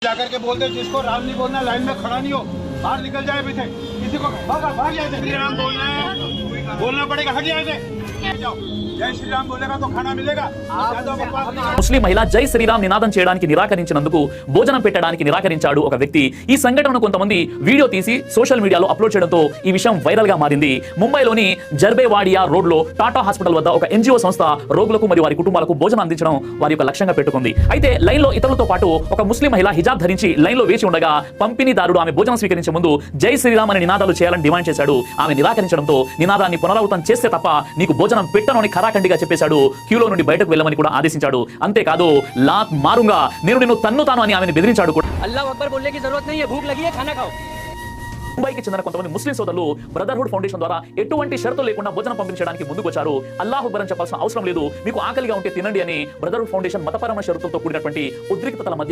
जाकर के बोलते जिसको राम नहीं बोलना लाइन में खड़ा नहीं हो बाहर निकल जाए पीछे किसी को भाग जाए श्री राम बोलना है बोलना पड़ेगा हट जाए जाओ जय श्री राम बोलेगा तो खाना मिलेगा ముస్లిం మహిళ జై శ్రీరామ్ నినాదం చేయడానికి నిరాకరించినందుకు భోజనం పెట్టడానికి నిరాకరించాడు ఒక వ్యక్తి. ఈ సంఘటనను కొంతమంది వీడియో తీసి సోషల్ మీడియాలో అప్లోడ్ చేయడంతో ఈ విషయం వైరల్ గా మారింది. ముంబైలోని జర్బేవాడియా రోడ్ లో టాటా హాస్పిటల్ వద్ద ఒక ఎన్జిఓ సంస్థ రోగులకు మరియు వారి కుటుంబాలకు భోజనం అందించడం వారి యొక్క లక్ష్యంగా పెట్టుకుంది. అయితే లైన్ లో ఇతరులతో పాటు ఒక ముస్లిం మహిళ హిజాబ్ ధరించి లైన్ లో వేచి ఉండగా పంపిణీదారుడు ఆమె భోజనం స్వీకరించే ముందు జై శ్రీరామ్ అనే నినాదాలు చేయాలని డిమాండ్ చేశాడు. ఆమె నిరాకరించడంతో నినాదాన్ని పునరావృతం చేస్తే తప్ప నీకు భోజనం పెట్టను అని ఖరాఖండిగా చెప్పేశాడు. క్యూలో నుండి బయటకు వెళ్ళమని కూడా ఆదేశించాడు. అంతేకాదు లాత్ మారుంగా నేను నిన్ను తన్నుతాను అని ఆమెను బెదిరించాడు కూడా. అల్లాహు అక్బర్ బోల్నే కి జరూరత్ నహీ హై భూక్ లగి హై ఖానా ఖాओ. ముంబైకి చెందిన కొంతమంది ముస్లిం సోదరులు బ్రదర్హుడ్ ఫౌండేషన్ ద్వారా ఎటువంటి షరతులు లేకుండా భోజనం పంపించడానికి ముందుకొచ్చారు. అల్లాహ్ అక్బర్ అని చెప్పాల్సిన అవసరం లేదు, మీకు ఆకలిగా ఉంటే తినండి అని బ్రదర్హుడ్ ఫౌండేషన్ మతపరమైన షరతులతో కూడినటువంటి ఉద్రిక్తతల మధ్య